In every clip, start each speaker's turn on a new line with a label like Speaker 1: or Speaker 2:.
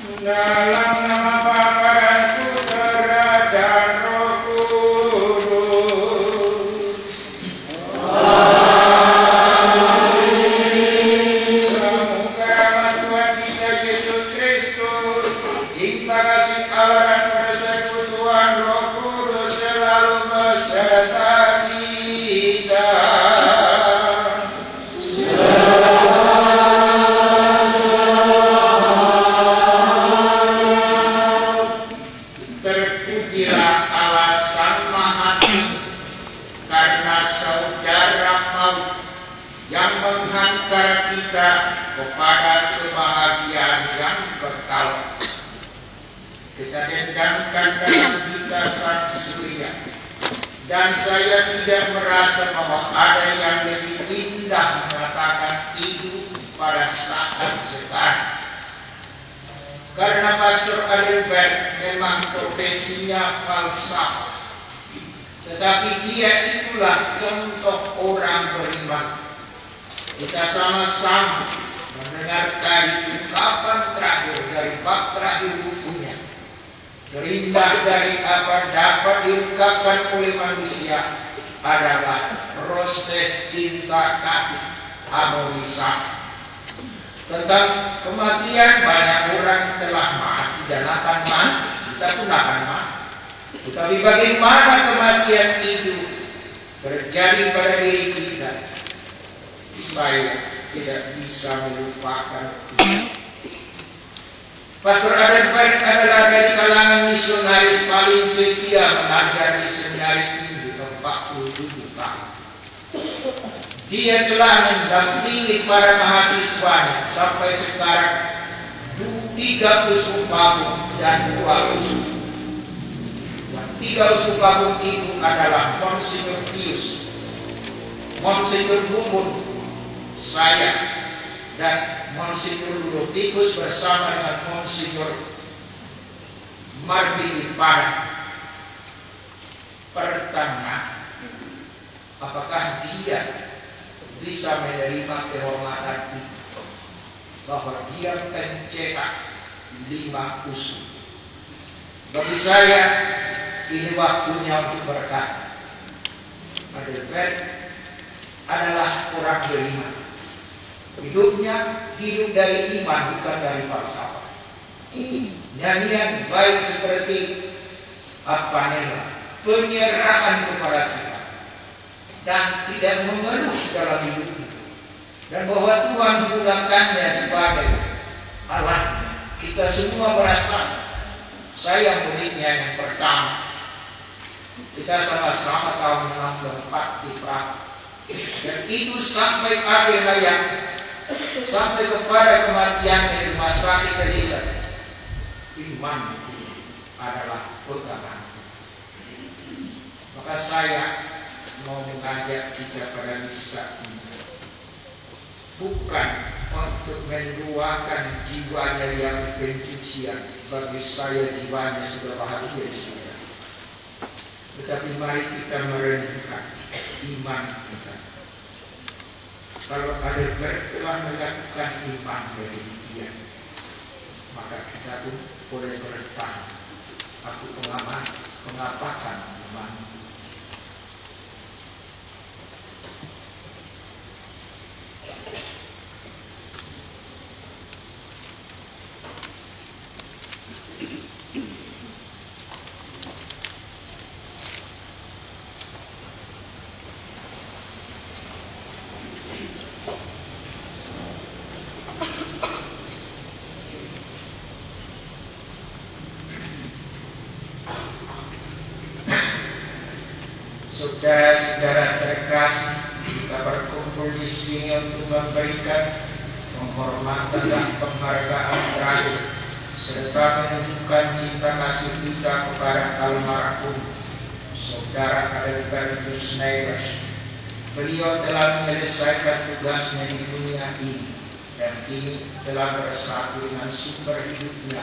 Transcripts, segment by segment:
Speaker 1: Dalam nama Bapa dan Putra dan Roh Kudus. Amin. Semoga rahmat Tuhan kita Yesus Kristus, cinta kasih Allah dan persekutuan Roh Kudus selalu beserta kita. Menghantar kita kepada kebahagiaan yang kekal. Kita dendamkan dalam kita sang surya, dan saya tidak merasa bahwa ada yang lebih indah mengatakan hidup pada saat sekarang. Karena Pastor Adelbert memang profesinya falsafah, tetapi dia itulah contoh orang beriman. Kita sama-sama mendengar tadi ungkapan terakhir dari bab terakhir bukunya. Terindah dari apa dapat diungkapkan oleh manusia adalah proses cinta kasih harmonisasi. Tentang kematian, banyak orang telah mati dan akan mati. Kita pun akan mati. Tetapi bagaimana kematian itu terjadi pada diri kita? Saya tidak bisa melupakan itu. Pastor Adelbert adalah dari kalangan misionaris paling setia mengajar di seminari ini 47 tahun. Dia telah mendampingi para mahasiswanya sampai sekarang 3 uskup agung dan 2 uskup. 3 uskup agung itu adalah Monsignor Pius, Monsignor Bumun, saya, dan Monsignor Ludovikus bersama dengan Monsignor Marbi Pada. Pertama, apakah dia bisa menerima kehormatan itu, bahwa dia pencetak 5 uskup? Bagi saya, ini waktunya untuk berkata, Adelbert adalah orang beriman. Hidupnya hidup dari iman, bukan dari falsafah. Nyanyian baik seperti Apanela, penyerahan kepada Tuhan, dan tidak mengeluh dalam hidupnya, dan bahwa Tuhan menggunakannya sebagai alat. Kita semua merasa, saya muridnya yang pertama. Kita sama-sama tahun 64 di Praha, dan itu sampai akhir hayat, sampai kepada kematian di rumah sakit Elisa. Iman adalah pegangan. Maka saya mau mengajak kita pada misa ini, bukan untuk menduakan jiwanya yang pencucian. Bagi saya jiwanya sudah bahagia di surga. Tetapi mari kita merenungkan iman kita. Kalau Adelbert telah melakukan iman dari dia, maka kita pun boleh bertanya, aku mengapakan iman? Saudara-saudara terkasih, kita berkumpul di sini untuk memberikan penghormatan dan penghargaan terakhir, serta menunjukkan cinta kasih kita kepada almarhum Saudara Adelbertus Neves. Beliau telah menyelesaikan tugasnya di dunia ini, dan kini telah bersatu dengan sumber hidupnya.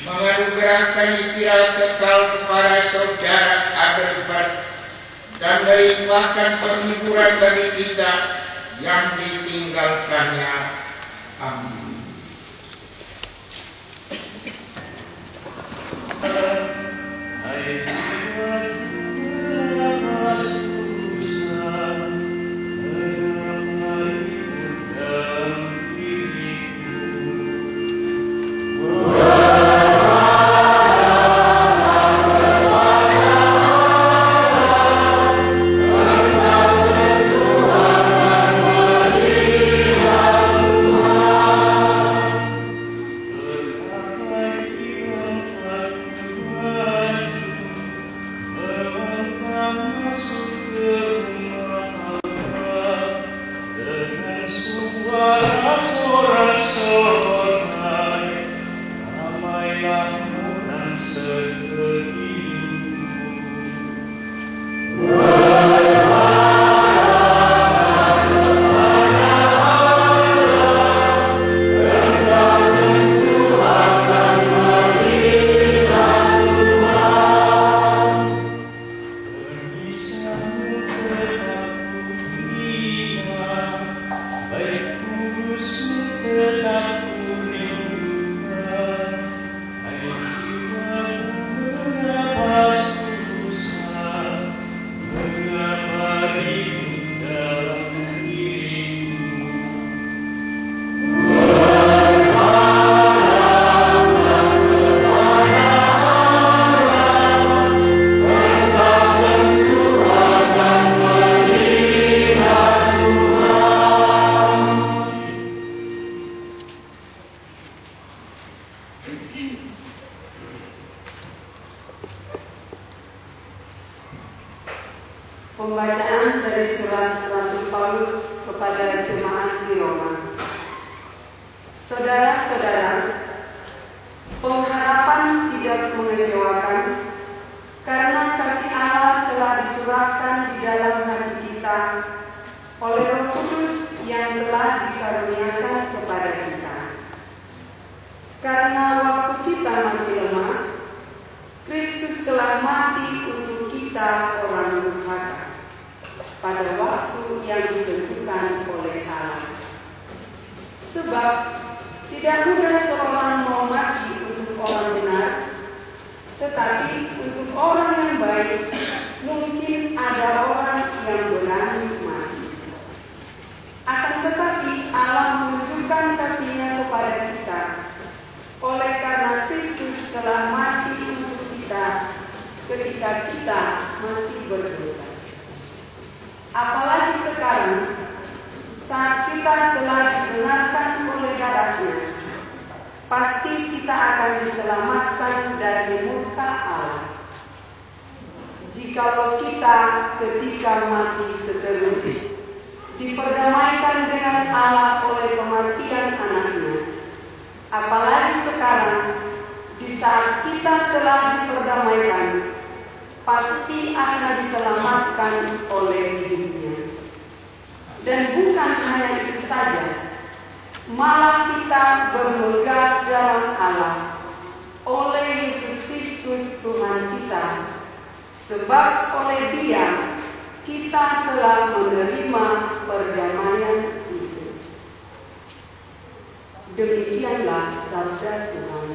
Speaker 1: menganugerahkan istirahat kekal kepada saudara Adelbert dan melimpahkan penghiburan bagi kita yang ditinggalkannya. Amin.
Speaker 2: Pembacaan dari surat Rasul Paulus kepada jemaat di Roma. Saudara-saudara, pengharapan tidak mengecewakan karena kasih Allah telah dicurahkan di dalam hati kita oleh Roh Kudus yang telah dikaruniakan kepada kita. Karena waktu kita masih lemah, Kristus telah mati untuk kita orang durhaka pada waktu yang ditentukan oleh Allah. Sebab tidak mudah seorang mau mati untuk orang benar, tetapi untuk orang yang baik mungkin ada orang yang berani mati. Akan tetapi Allah menunjukkan kasih-Nya kepada kita oleh karena Kristus telah mati untuk kita ketika kita masih berdosa. Apalagi sekarang, saat kita telah dibenarkan oleh darah-Nya, pasti kita akan diselamatkan dari murka Allah. Jikalau kita ketika masih seteru diperdamaikan dengan Allah oleh kematian Anak-Nya, apalagi sekarang, di saat kita telah diperdamaikan, pasti akan diselamatkan oleh hidupnya. Dan bukan hanya itu saja, malah kita bermegah dalam Allah oleh Yesus Kristus Tuhan kita, sebab oleh Dia kita telah menerima perdamaian itu. Demikianlah sabda Tuhan.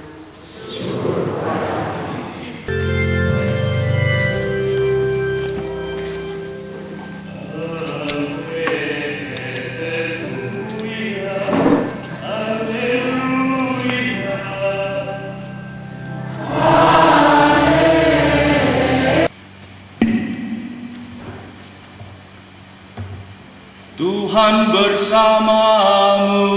Speaker 3: Tuhan bersamamu.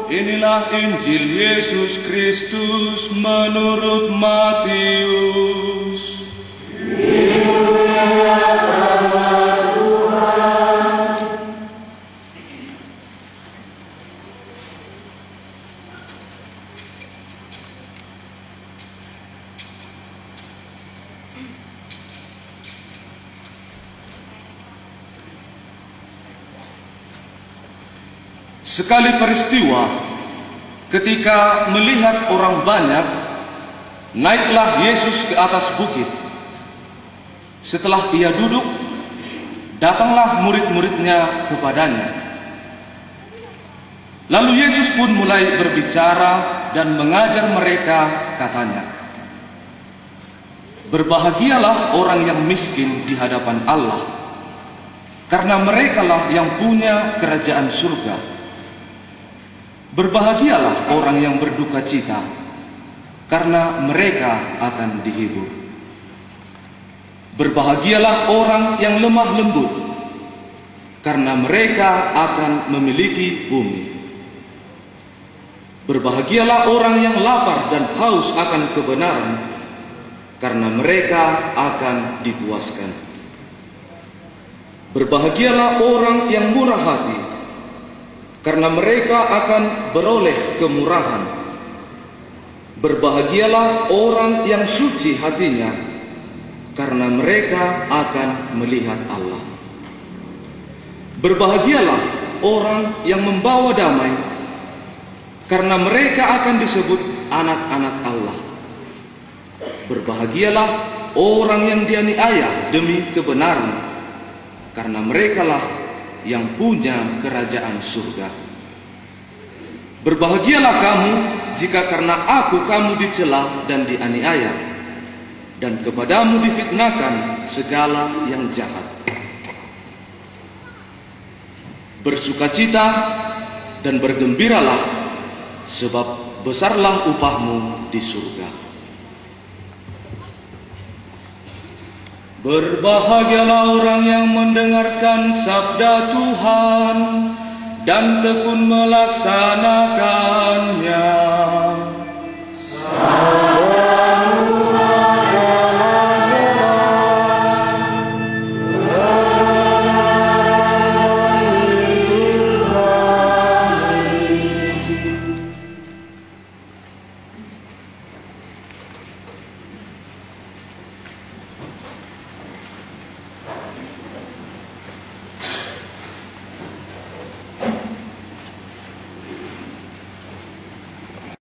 Speaker 3: Inilah Injil Yesus Kristus menurut Matius. Sekali peristiwa, ketika melihat orang banyak, naiklah Yesus ke atas bukit. Setelah ia duduk, datanglah murid-muridnya kepadanya. Lalu Yesus pun mulai berbicara dan mengajar mereka, katanya, "Berbahagialah orang yang miskin di hadapan Allah, karena merekalah yang punya kerajaan surga. Berbahagialah orang yang berduka cita, karena mereka akan dihibur. Berbahagialah orang yang lemah lembut, karena mereka akan memiliki bumi. Berbahagialah orang yang lapar dan haus akan kebenaran, karena mereka akan dipuaskan. Berbahagialah orang yang murah hati, karena mereka akan beroleh kemurahan. Berbahagialah orang yang suci hatinya, karena mereka akan melihat Allah. Berbahagialah orang yang membawa damai, karena mereka akan disebut anak-anak Allah. Berbahagialah orang yang dianiaya demi kebenaran, karena merekalah yang punya kerajaan surga. Berbahagialah kamu jika karena aku kamu dicela dan dianiaya, dan kepadamu difitnahkan segala yang jahat. Bersukacita dan bergembiralah, sebab besarlah upahmu di surga. Berbahagialah orang yang mendengarkan sabda Tuhan dan tekun melaksanakannya.